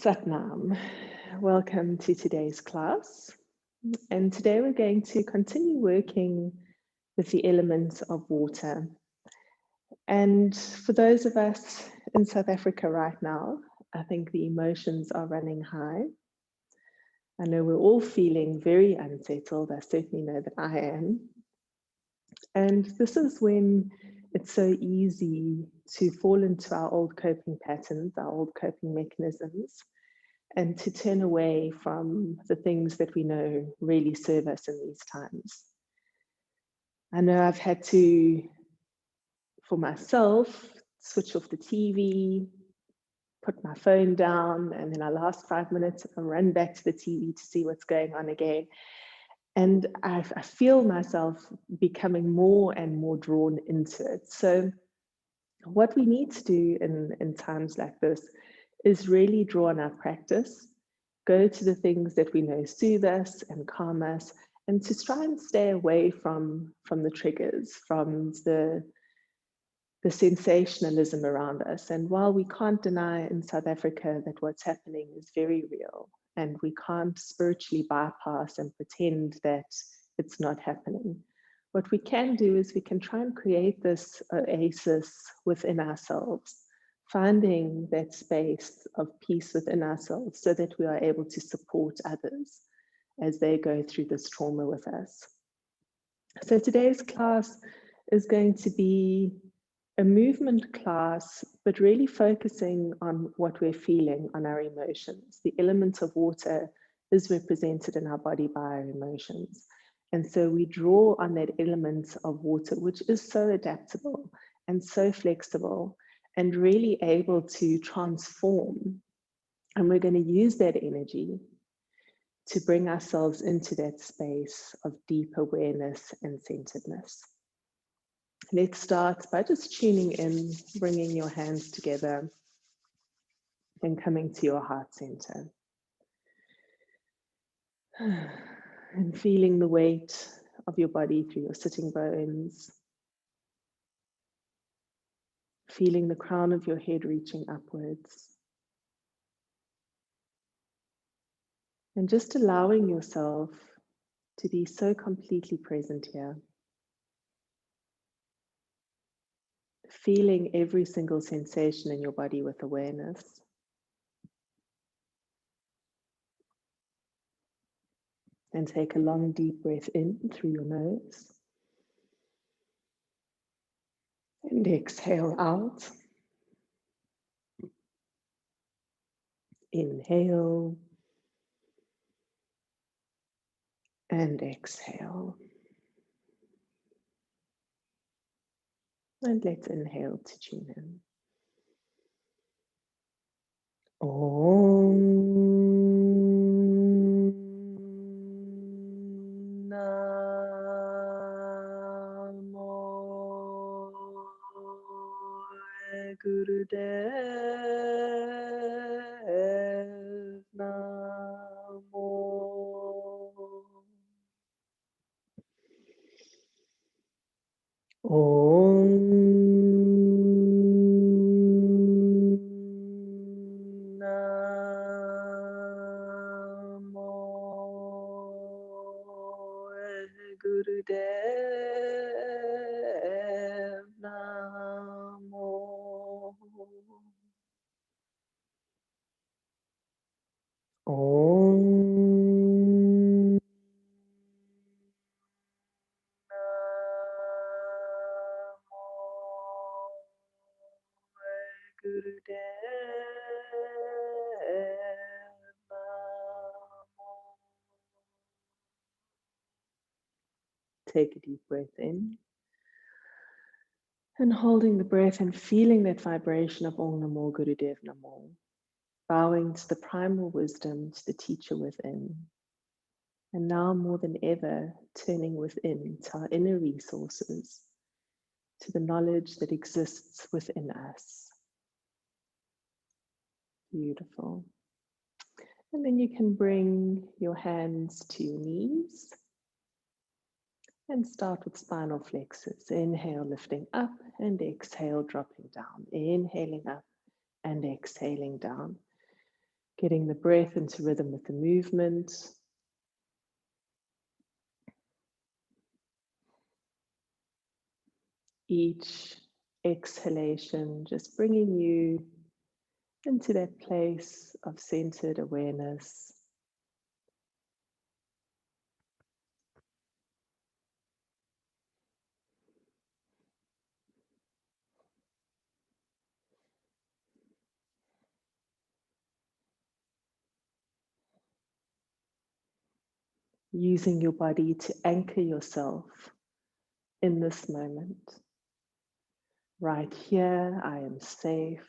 Satnam, welcome to today's class. And today we're going to continue working with the elements of water. And for those of us in South Africa right now, I think the emotions are running high. I know we're all feeling very unsettled. I certainly know that I am. And this is when it's so easy to fall into our old coping patterns, our old coping mechanisms, and to turn away from the things that we know really serve us in these times. I know I've had to, for myself, switch off the TV, put my phone down, and then I last 5 minutes and run back to the TV to see what's going on again. And I feel myself becoming more and more drawn into it. So what we need to do in times like this is really draw on our practice, go to the things that we know soothe us and calm us, and to try and stay away from the triggers, from the sensationalism around us. And while we can't deny in South Africa that what's happening is very real, and we can't spiritually bypass and pretend that it's not happening, what we can do is we can try and create this oasis within ourselves, finding that space of peace within ourselves so that we are able to support others as they go through this trauma with us. So today's class is going to be a movement class, but really focusing on what we're feeling, on our emotions. The element of water is represented in our body by our emotions. And so we draw on that element of water, which is so adaptable and so flexible and really able to transform. And we're going to use that energy to bring ourselves into that space of deep awareness and centeredness. Let's start by just tuning in, bringing your hands together and coming to your heart center. And feeling the weight of your body through your sitting bones. Feeling the crown of your head reaching upwards. And just allowing yourself to be so completely present here. Feeling every single sensation in your body with awareness. And take a long, deep breath in through your nose. And exhale out. Inhale. And exhale. And let's inhale to tune in. Om Namo Gurudev Namo. Om Namo Gurudev Namo. Om Take a deep breath in and holding the breath and feeling that vibration of Om Namo Gurudev Namo, bowing to the primal wisdom, to the teacher within. And now more than ever, turning within to our inner resources, to the knowledge that exists within us. Beautiful. And then you can bring your hands to your knees and start with spinal flexes. Inhale, lifting up, and exhale, dropping down. Inhaling up and exhaling down. Getting the breath into rhythm with the movement. Each exhalation just bringing you into that place of centered awareness. Using your body to anchor yourself in this moment. Right here, I am safe.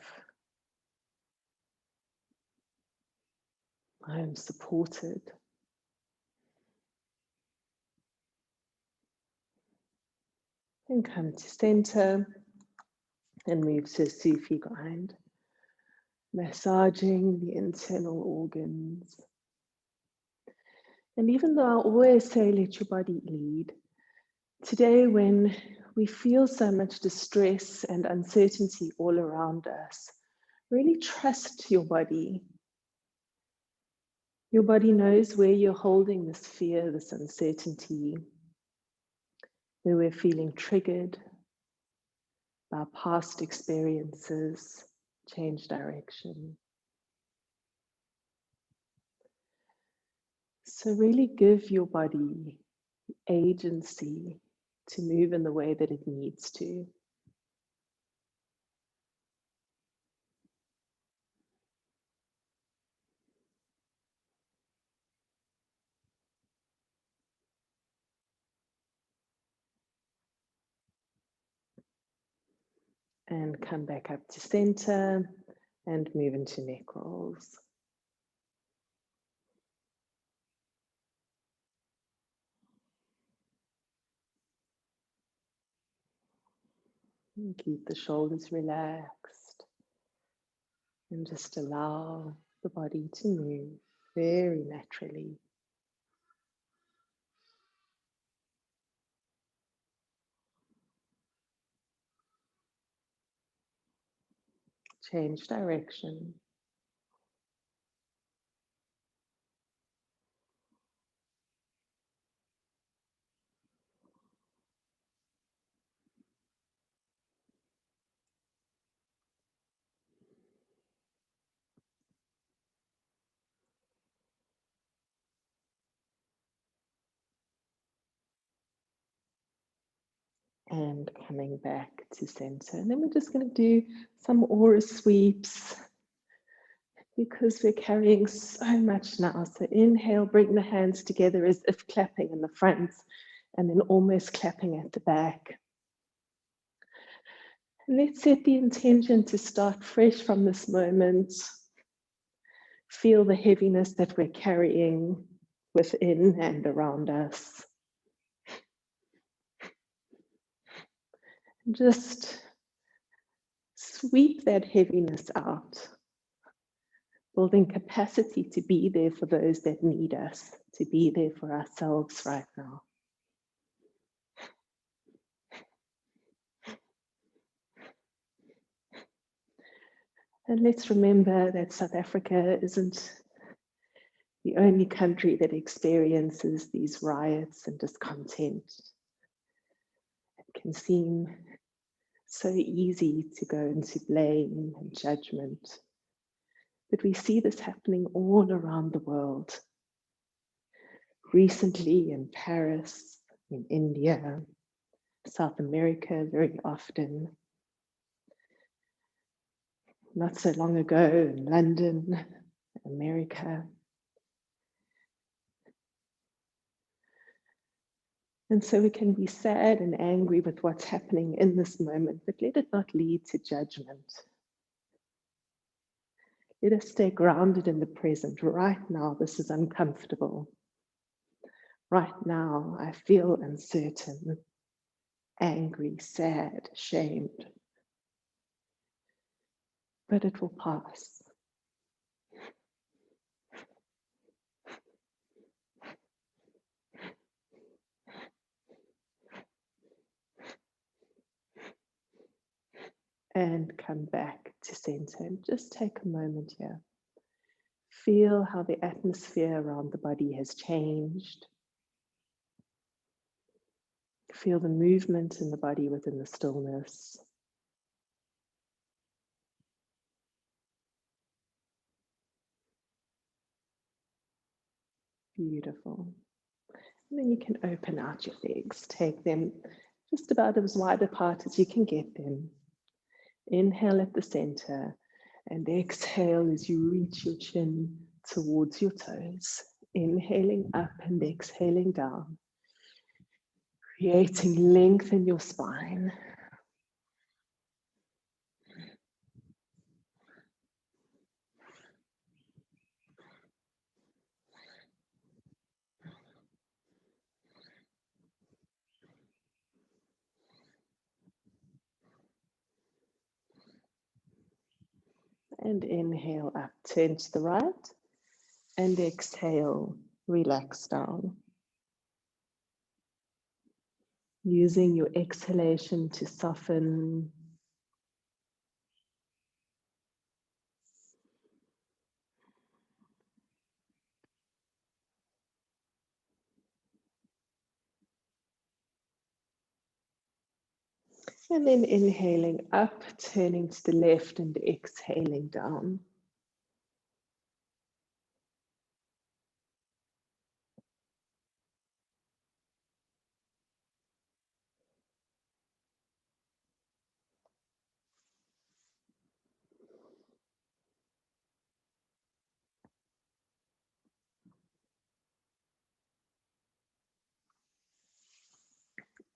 I am supported. And come to center and move to a Sufi grind, massaging the internal organs. And even though I always say let your body lead, today when we feel so much distress and uncertainty all around us, really trust your body. Your body knows where you're holding this fear, this uncertainty, where we're feeling triggered by past experiences, change direction. So really give your body agency to move in the way that it needs to. And come back up to center and move into neck rolls. And keep the shoulders relaxed and just allow the body to move very naturally. Change direction. And coming back to center. And then we're just going to do some aura sweeps because we're carrying so much now. So inhale, bring the hands together as if clapping in the front and then almost clapping at the back. And let's set the intention to start fresh from this moment. Feel the heaviness that we're carrying within and around us. Just sweep that heaviness out, building capacity to be there for those that need us, to be there for ourselves right now. And let's remember that South Africa isn't the only country that experiences these riots and discontent. It can seem so easy to go into blame and judgment. But we see this happening all around the world. Recently in Paris, in India, South America very often. Not so long ago in London, America. And so we can be sad and angry with what's happening in this moment, but let it not lead to judgment. Let us stay grounded in the present. Right now, this is uncomfortable. Right now, I feel uncertain, angry, sad, ashamed. But it will pass. And come back to center and just take a moment here. Feel how the atmosphere around the body has changed. Feel the movement in the body within the stillness. Beautiful. And then you can open out your legs. Take them just about as wide apart as you can get them. Inhale at the center and exhale as you reach your chin towards your toes. Inhaling up and exhaling down. Creating length in your spine. And inhale up, turn to the right. And exhale, relax down. Using your exhalation to soften. And then inhaling up, turning to the left and exhaling down.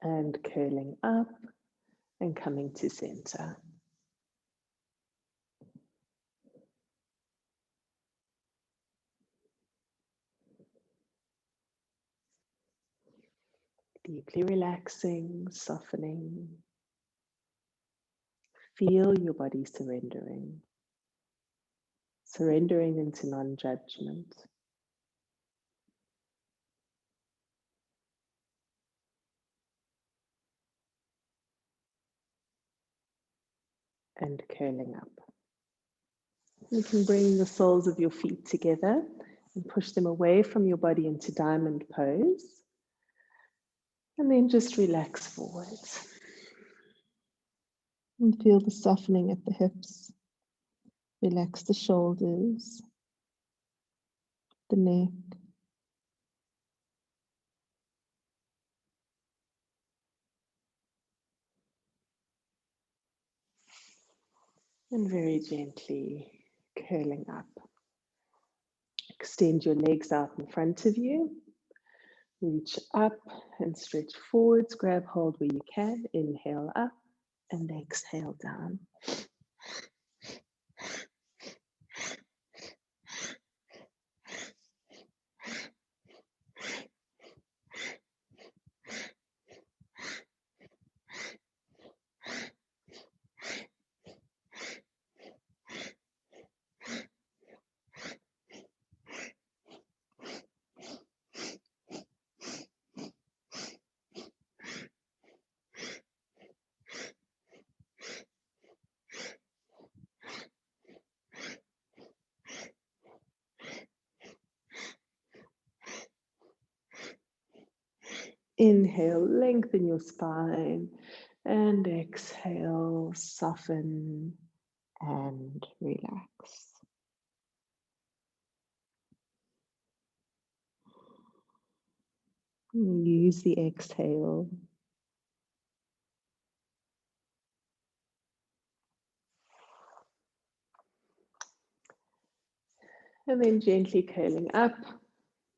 And curling up and coming to center. Deeply relaxing, softening. Feel your body surrendering. Surrendering into non-judgment. And curling up. You can bring the soles of your feet together and push them away from your body into diamond pose. And then just relax forwards. And feel the softening at the hips. Relax the shoulders, the neck. And very gently curling up. Extend your legs out in front of you. Reach up and stretch forwards. Grab hold where you can. Inhale up and exhale down. Inhale, lengthen your spine, and exhale, soften and relax. Use the exhale. And then gently curling up,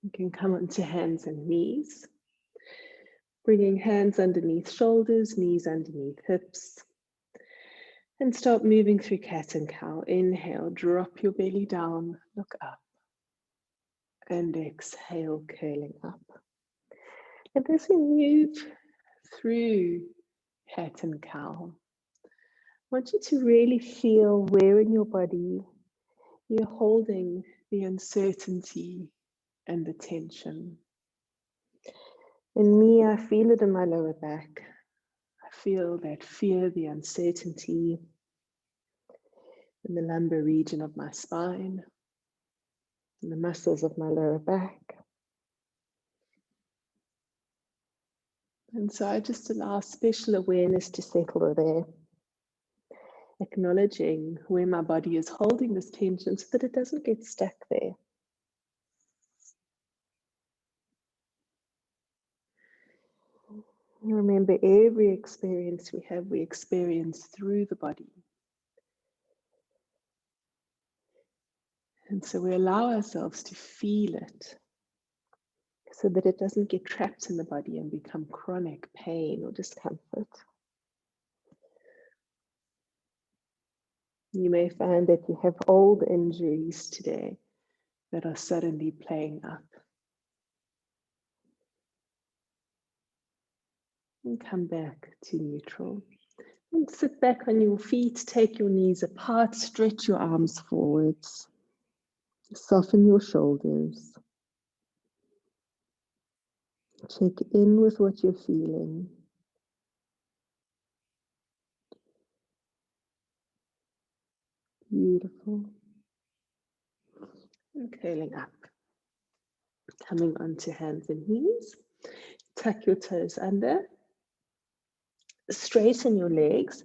you can come onto hands and knees. Bringing hands underneath shoulders, knees underneath hips. And start moving through cat and cow. Inhale, drop your belly down, look up. And exhale, curling up. And as we move through cat and cow, I want you to really feel where in your body you're holding the uncertainty and the tension. In me, I feel it in my lower back. I feel that fear, the uncertainty in the lumbar region of my spine. and the muscles of my lower back. And so I just allow special awareness to settle there, acknowledging where my body is holding this tension so that it doesn't get stuck there. Remember, every experience we experience through the body. And so we allow ourselves to feel it so that it doesn't get trapped in the body and become chronic pain or discomfort. You may find that you have old injuries today that are suddenly playing up. And come back to neutral. And sit back on your feet, take your knees apart, stretch your arms forwards. Soften your shoulders. Check in with what you're feeling. Beautiful. And curling up. Coming onto hands and knees. Tuck your toes under. Straighten your legs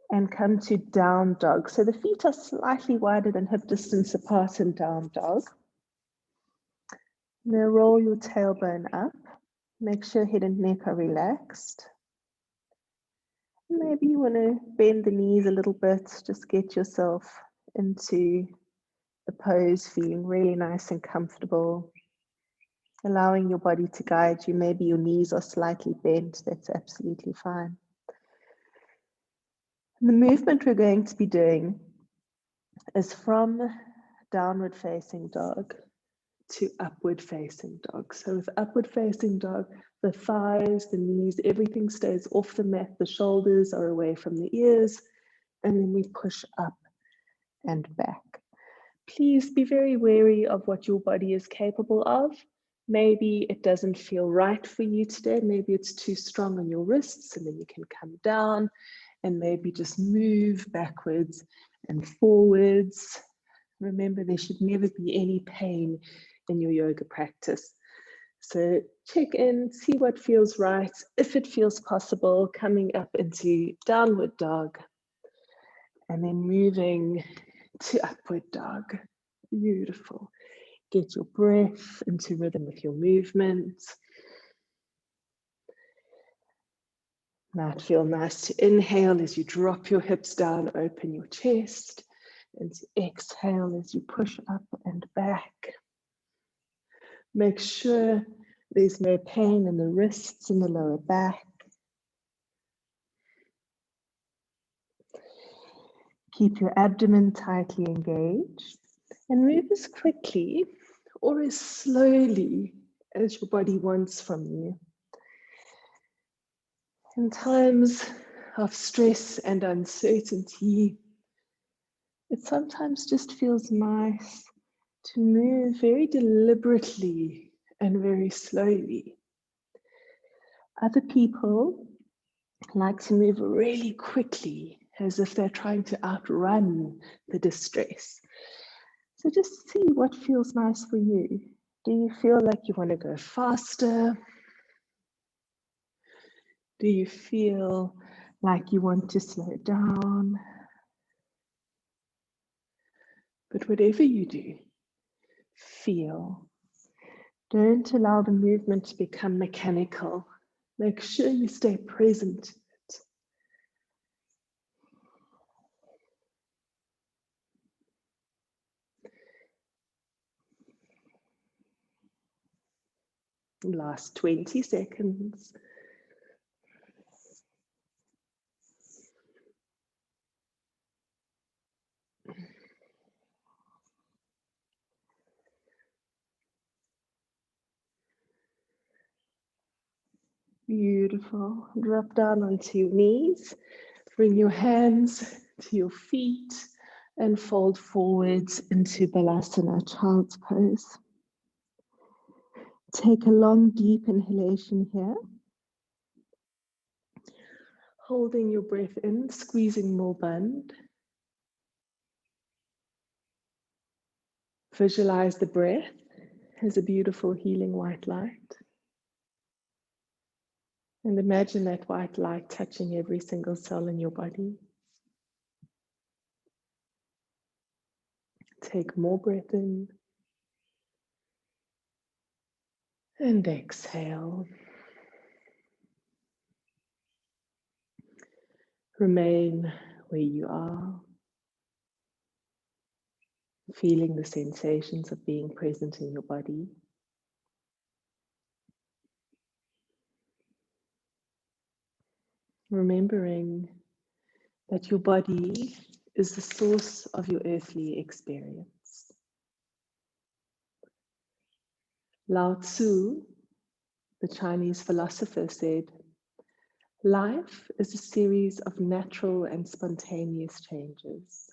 and come to down dog. So the feet are slightly wider than hip distance apart in down dog. Now roll your tailbone up. Make sure head and neck are relaxed. Maybe you want to bend the knees a little bit, just get yourself into the pose, feeling really nice and comfortable, allowing your body to guide you. Maybe your knees are slightly bent, that's absolutely fine. And the movement we're going to be doing is from downward facing dog to upward facing dog. So with upward facing dog, the thighs, the knees, everything stays off the mat, the shoulders are away from the ears, and then we push up and back. Please be very wary of what your body is capable of. Maybe it doesn't feel right for you today. Maybe it's too strong on your wrists, and then you can come down and maybe just move backwards and forwards. Remember, there should never be any pain in your yoga practice. So check in, see what feels right. If it feels possible, coming up into downward dog and then moving to upward dog. Beautiful. Get your breath into rhythm with your movements. Might feel nice to inhale as you drop your hips down, open your chest, and to exhale as you push up and back. Make sure there's no pain in the wrists and the lower back. Keep your abdomen tightly engaged and move as quickly or as slowly as your body wants from you. In times of stress and uncertainty, it sometimes just feels nice to move very deliberately and very slowly. Other people like to move really quickly as if they're trying to outrun the distress. So just see what feels nice for you. Do you feel like you want to go faster? Do you feel like you want to slow down? But whatever you do, feel. Don't allow the movement to become mechanical. Make sure you stay present. Last 20 seconds. Beautiful. Drop down onto your knees. Bring your hands to your feet and fold forwards into Balasana, child's pose. Take a long, deep inhalation here. Holding your breath in, squeezing more band. Visualize the breath as a beautiful healing white light. And imagine that white light touching every single cell in your body. Take more breath in and exhale. Remain where you are, feeling the sensations of being present in your body. Remembering that your body is the source of your earthly experience. Lao Tzu, the Chinese philosopher, said, "Life is a series of natural and spontaneous changes.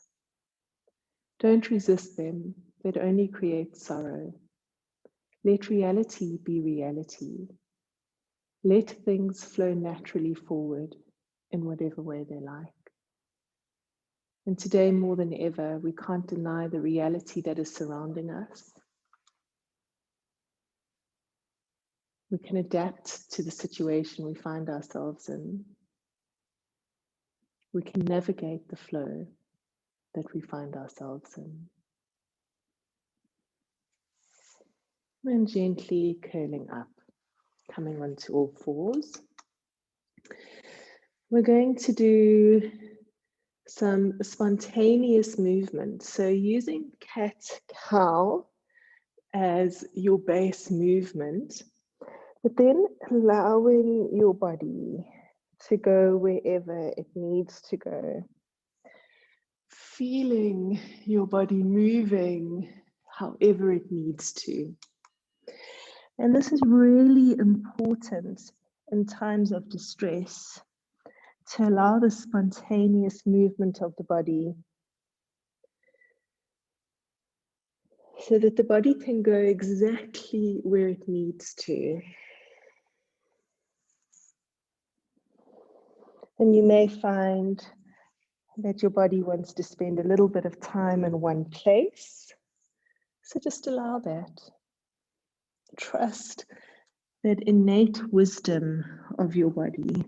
Don't resist them, that only create sorrow. Let reality be reality. Let things flow naturally forward in whatever way they like." And today, more than ever, we can't deny the reality that is surrounding us. We can adapt to the situation we find ourselves in. We can navigate the flow that we find ourselves in. And gently curling up, coming onto all fours. We're going to do some spontaneous movement. So using cat-cow as your base movement, but then allowing your body to go wherever it needs to go. Feeling your body moving however it needs to. And this is really important in times of distress, to allow the spontaneous movement of the body so that the body can go exactly where it needs to. And you may find that your body wants to spend a little bit of time in one place. So just allow that. Trust that innate wisdom of your body.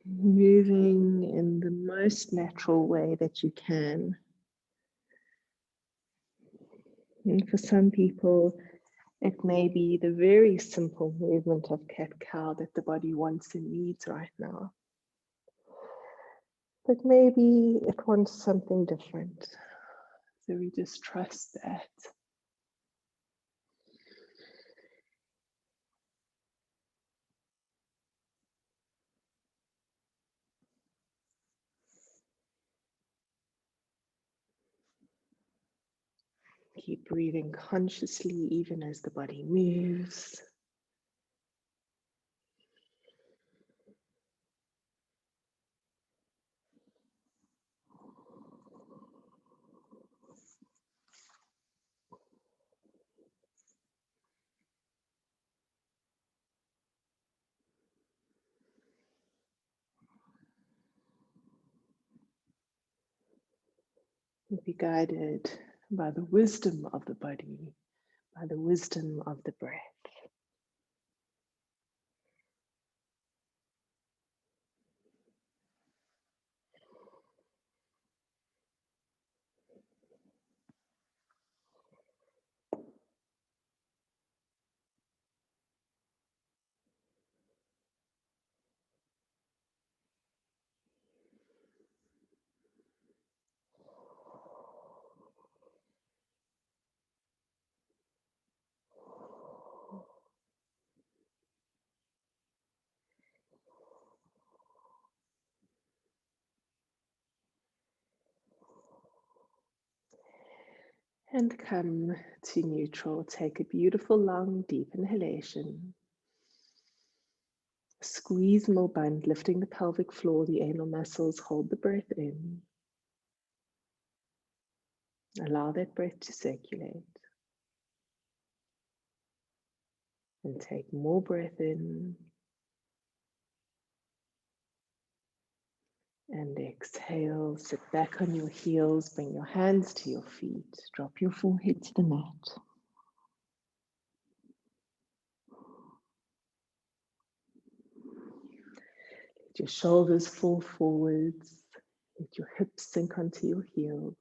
Moving in the most natural way that you can. And for some people, it may be the very simple movement of cat-cow that the body wants and needs right now. But maybe it wants something different. So we just trust that. Keep breathing consciously even as the body moves. Be guided by the wisdom of the body, by the wisdom of the breath. And come to neutral. Take a beautiful, long, deep inhalation. Squeeze more bund, lifting the pelvic floor, the anal muscles. Hold the breath in. Allow that breath to circulate. And take more breath in. And exhale, sit back on your heels, bring your hands to your feet, drop your forehead to the mat. Let your shoulders fall forwards, let your hips sink onto your heels.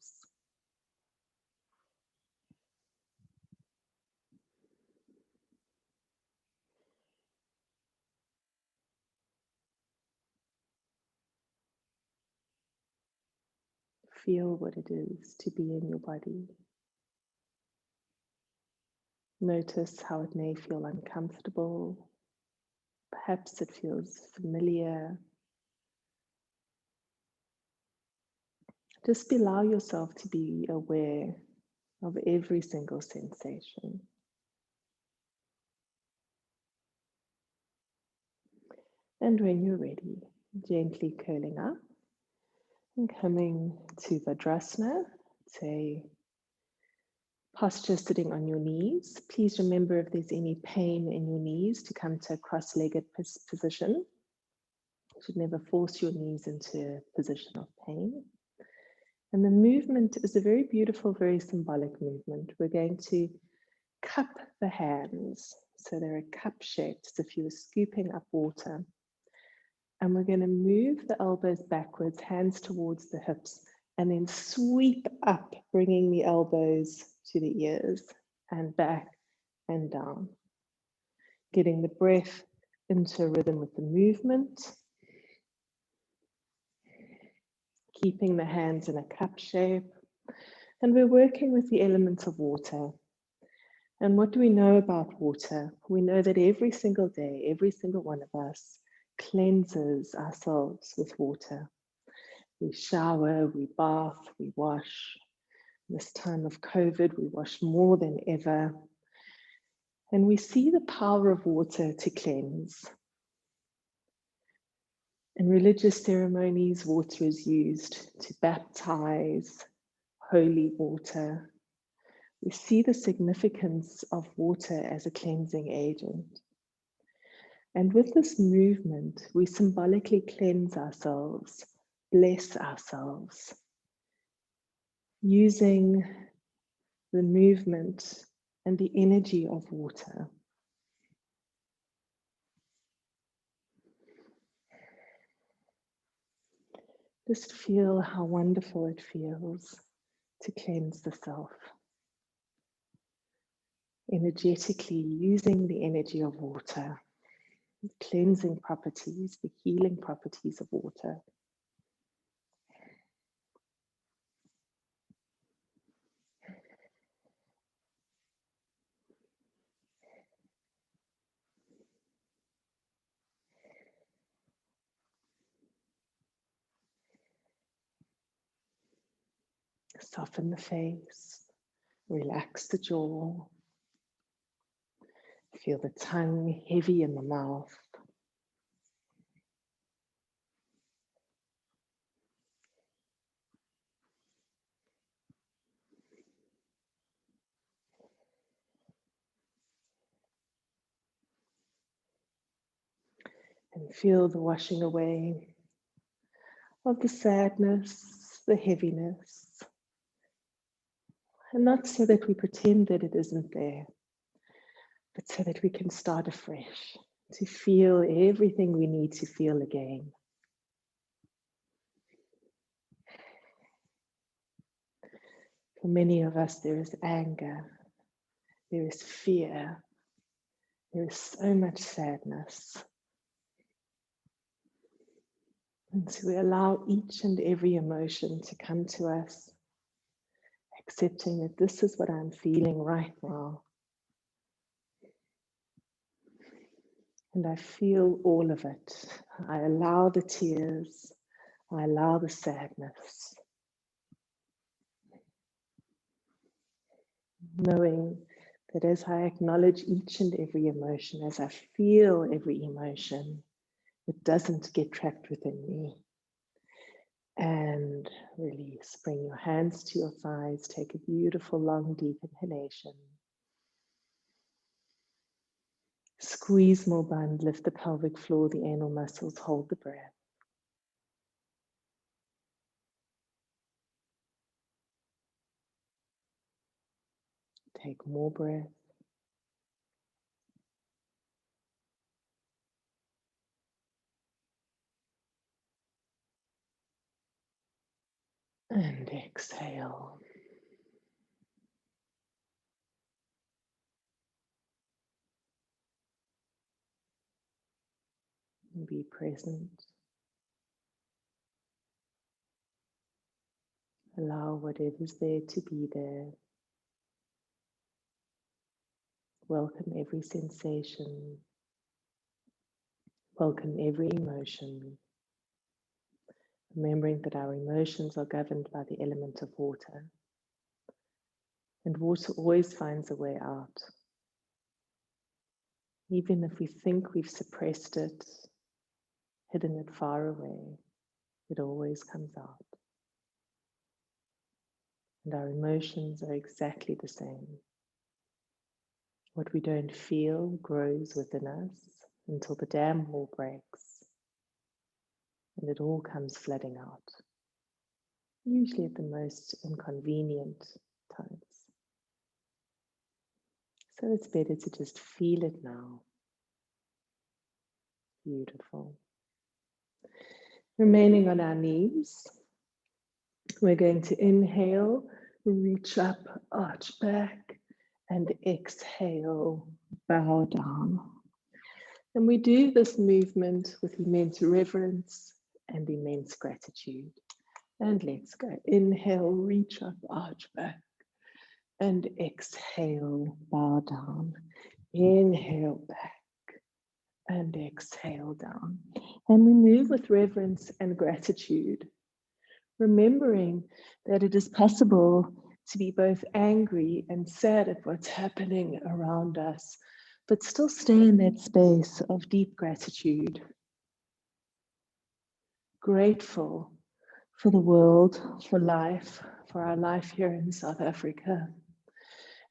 Feel what it is to be in your body. Notice how it may feel uncomfortable. Perhaps it feels familiar. Just allow yourself to be aware of every single sensation. And when you're ready, gently curling up and coming to Vajrasana. It's a posture sitting on your knees. Please remember, if there's any pain in your knees, to come to a cross-legged position. You should never force your knees into a position of pain. And the movement is a very beautiful, very symbolic movement. We're going to cup the hands. So they're a cup shaped, as if you were scooping up water. And we're going to move the elbows backwards, hands towards the hips, and then sweep up, bringing the elbows to the ears and back and down. Getting the breath into a rhythm with the movement. Keeping the hands in a cup shape. And we're working with the elements of water. And what do we know about water? We know that every single day, every single one of us cleanses ourselves with water. We shower, we bath, we wash. This time of COVID, we wash more than ever. And we see the power of water to cleanse. In religious ceremonies, water is used to baptize, holy water. We see the significance of water as a cleansing agent. And with this movement, we symbolically cleanse ourselves, bless ourselves, using the movement and the energy of water. Just feel how wonderful it feels to cleanse the self. Energetically using the energy of water, the cleansing properties, the healing properties of water. Soften the face, relax the jaw. Feel the tongue heavy in the mouth. And feel the washing away of the sadness, the heaviness. And not so that we pretend that it isn't there, but so that we can start afresh, to feel everything we need to feel again. For many of us, there is anger, there is fear, there is so much sadness. And so we allow each and every emotion to come to us, accepting that this is what I'm feeling right now. And I feel all of it. I allow the tears, I allow the sadness. Knowing that as I acknowledge each and every emotion, as I feel every emotion, it doesn't get trapped within me. And release. Bring your hands to your thighs. Take a beautiful, long, deep inhalation. Squeeze more bund, lift the pelvic floor, the anal muscles, hold the breath. Take more breath. And exhale. And be present. Allow whatever's there to be there. Welcome every sensation. Welcome every emotion. Remembering that our emotions are governed by the element of water. And water always finds a way out. Even if we think we've suppressed it, hidden it far away, it always comes out. And our emotions are exactly the same. What we don't feel grows within us until the dam wall breaks and it all comes flooding out, usually at the most inconvenient times. So it's better to just feel it now. Beautiful. Remaining on our knees, we're going to inhale, reach up, arch back, and exhale, bow down. And we do this movement with immense reverence and immense gratitude. And let's go. Inhale, reach up, arch back, and exhale, bow down. Inhale back and exhale down. And we move with reverence and gratitude, remembering that it is possible to be both angry and sad at what's happening around us, but still stay in that space of deep gratitude. Grateful for the world, for life, for our life here in South Africa,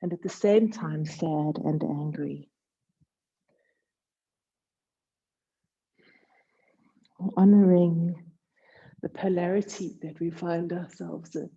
and at the same time sad and angry. Honoring the polarity that we find ourselves in.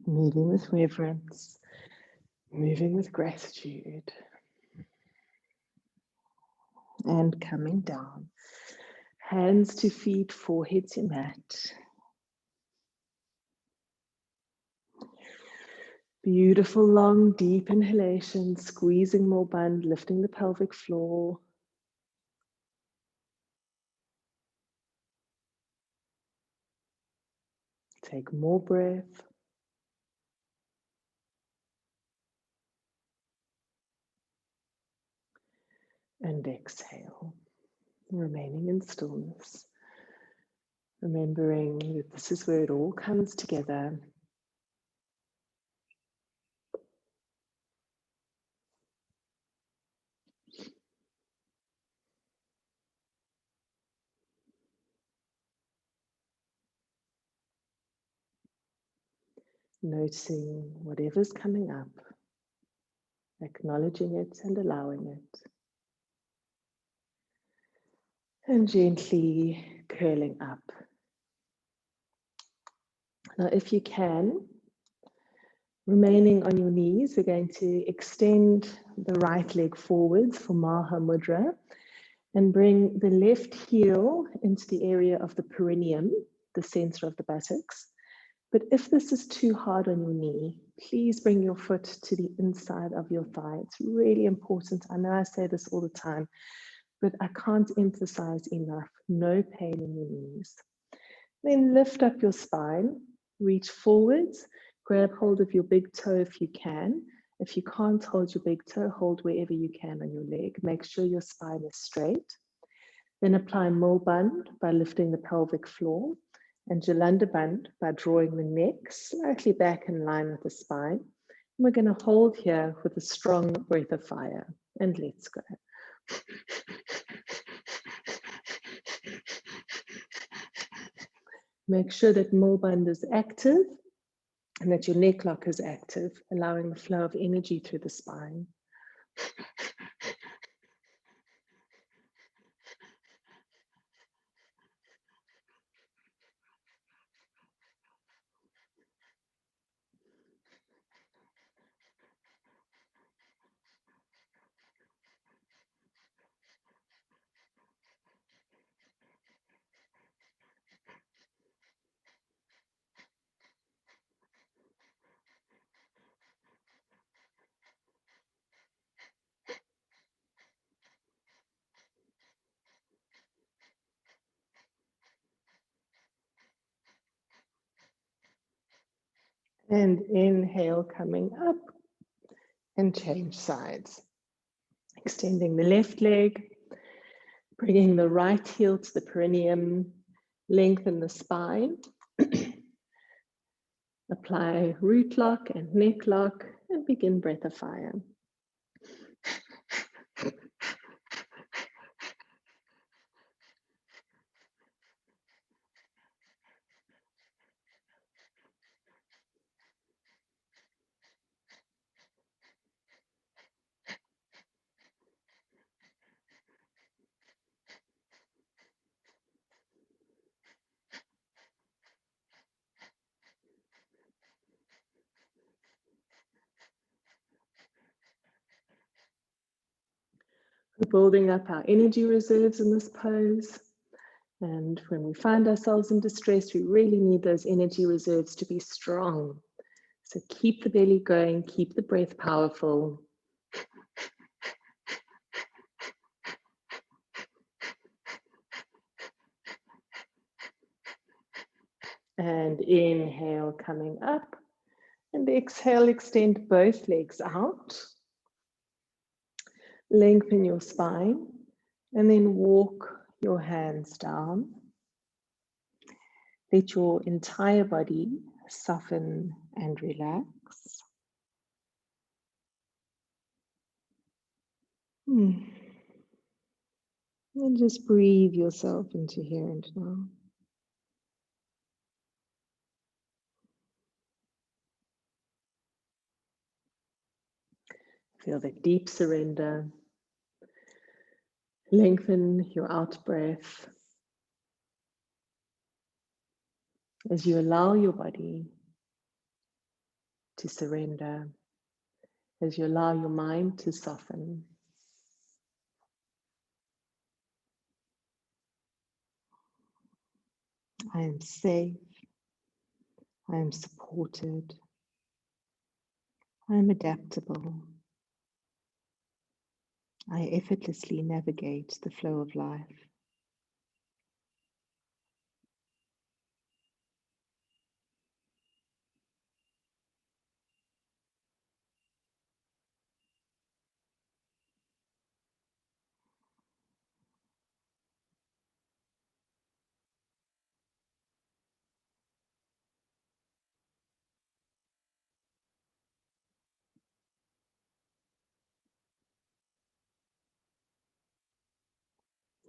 Moving with reverence, moving with gratitude, and coming down. Hands to feet, forehead to mat. Beautiful, long, deep inhalation, squeezing more bund, lifting the pelvic floor. Take more breath. And exhale, remaining in stillness. Remembering that this is where it all comes together. Noticing whatever's coming up, acknowledging it and allowing it. And gently curling up. Now, if you can, remaining on your knees, we're going to extend the right leg forwards for Maha Mudra. And bring the left heel into the area of the perineum, the center of the buttocks. But if this is too hard on your knee, please bring your foot to the inside of your thigh. It's really important. I know I say this all the time, but I can't emphasize enough, no pain in your knees. Then lift up your spine, reach forwards, grab hold of your big toe if you can. If you can't hold your big toe, hold wherever you can on your leg. Make sure your spine is straight. Then apply Mulband by lifting the pelvic floor, and Jalanda Band by drawing the neck slightly back in line with the spine. And we're going to hold here with a strong breath of fire, and let's go. Make sure that Mulband is active and that your neck lock is active, allowing the flow of energy through the spine. And inhale, coming up, and change sides. Extending the left leg, bringing the right heel to the perineum, lengthen the spine. Apply root lock and neck lock, and begin breath of fire. We're building up our energy reserves in this pose. And when we find ourselves in distress, we really need those energy reserves to be strong. So keep the belly going, keep the breath powerful. And inhale, coming up. And exhale, extend both legs out. Lengthen your spine. And then walk your hands down. Let your entire body soften and relax. And just breathe yourself into here and now. Feel that deep surrender. Lengthen your out breath as you allow your body to surrender, as you allow your mind to soften. I am safe. I am supported. I am adaptable. I effortlessly navigate the flow of life.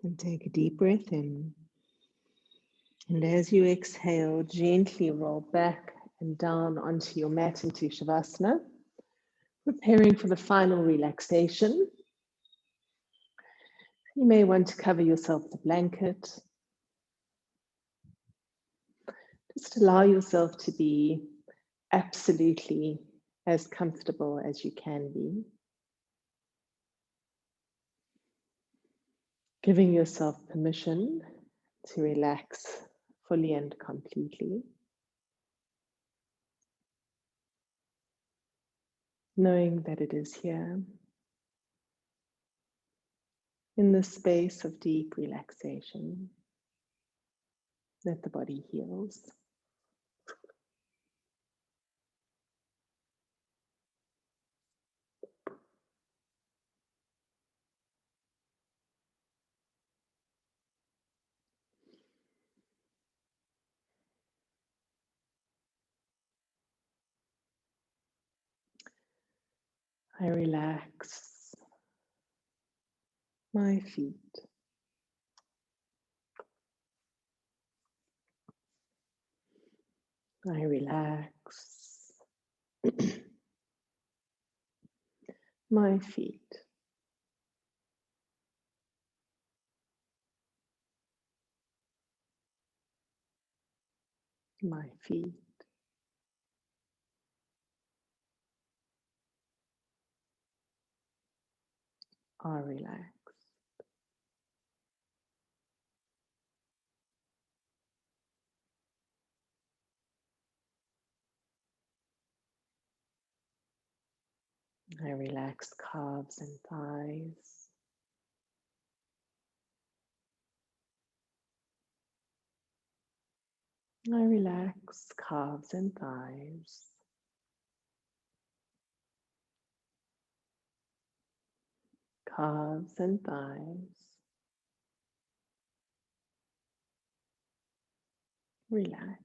And take a deep breath in. And as you exhale, gently roll back and down onto your mat into Shavasana, preparing for the final relaxation. You may want to cover yourself with a blanket. Just allow yourself to be absolutely as comfortable as you can be. Giving yourself permission to relax fully and completely, knowing that it is here in the space of deep relaxation that the body heals. I relax my feet. I relax my feet. My feet are relaxed. I relax calves and thighs. I relax calves and thighs. Calves and thighs. Relax.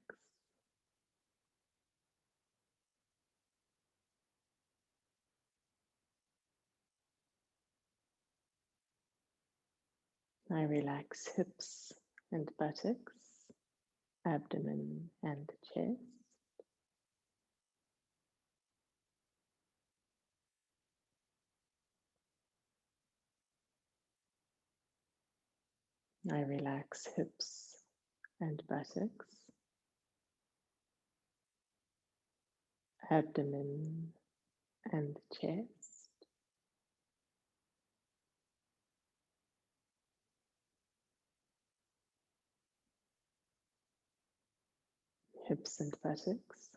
I relax hips and buttocks, abdomen and chest. I relax hips and buttocks, abdomen and chest. Hips and buttocks,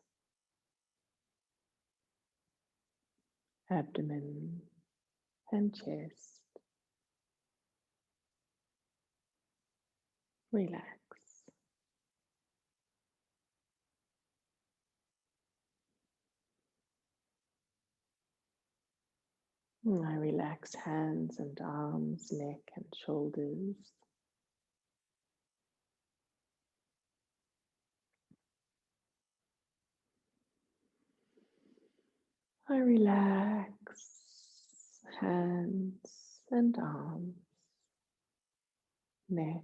abdomen and chest. Relax. I relax hands and arms, neck and shoulders. I relax hands and arms, neck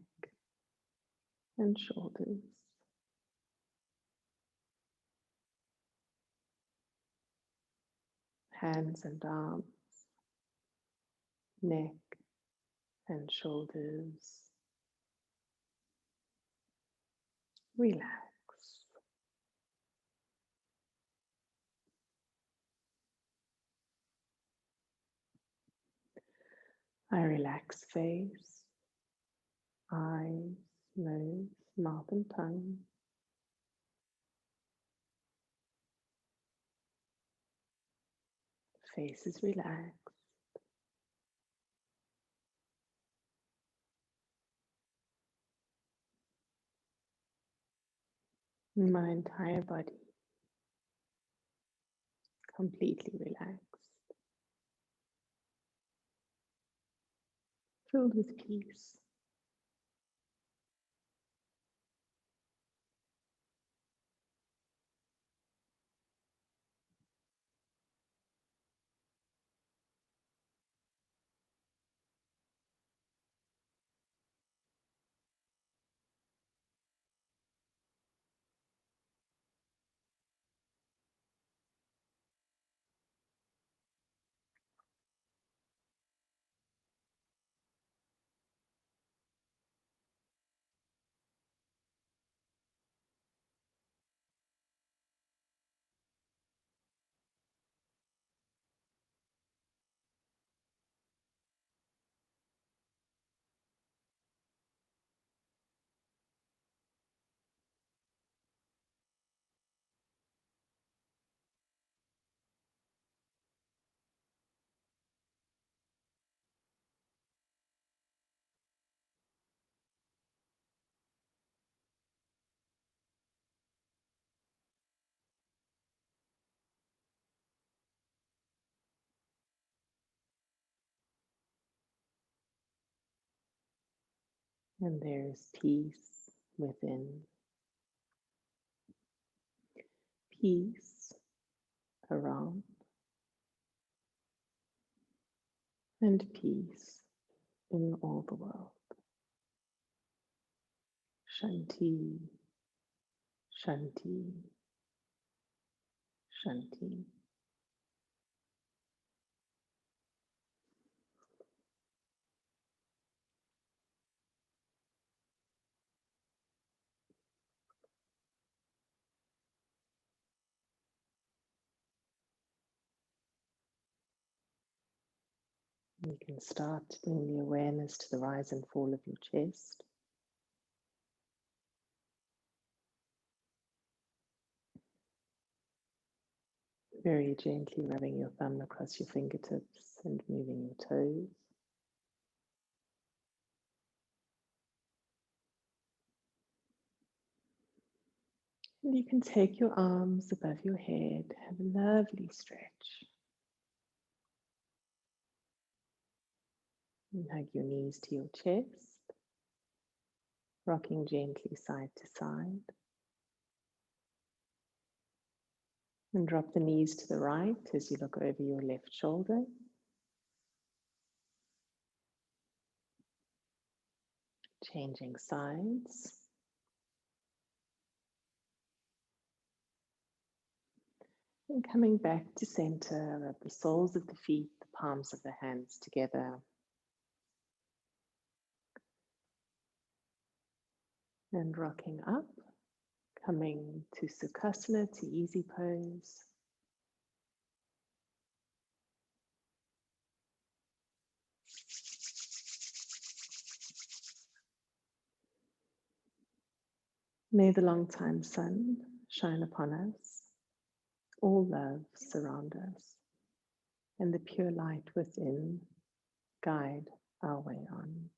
and shoulders. Hands and arms, neck and shoulders. Relax. I relax face, eyes, nose, mouth and tongue. Face is relaxed. My entire body completely relaxed, filled with peace. And there is peace within, peace around, and peace in all the world. Shanti, Shanti, Shanti. You can start to bring the awareness to the rise and fall of your chest. Very gently rubbing your thumb across your fingertips and moving your toes. And you can take your arms above your head, have a lovely stretch. And hug your knees to your chest, rocking gently side to side. And drop the knees to the right as you look over your left shoulder. Changing sides. And coming back to center, rub the soles of the feet, the palms of the hands together. And rocking up, coming to Sukhasana, to easy pose. May the long-time sun shine upon us, all love surround us, and the pure light within guide our way on.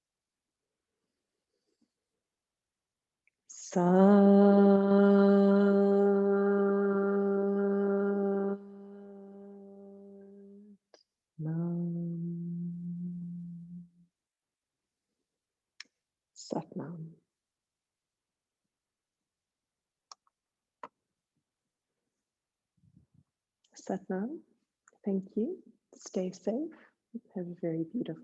Satnam. Satnam. Thank you. Stay safe. Have a very beautiful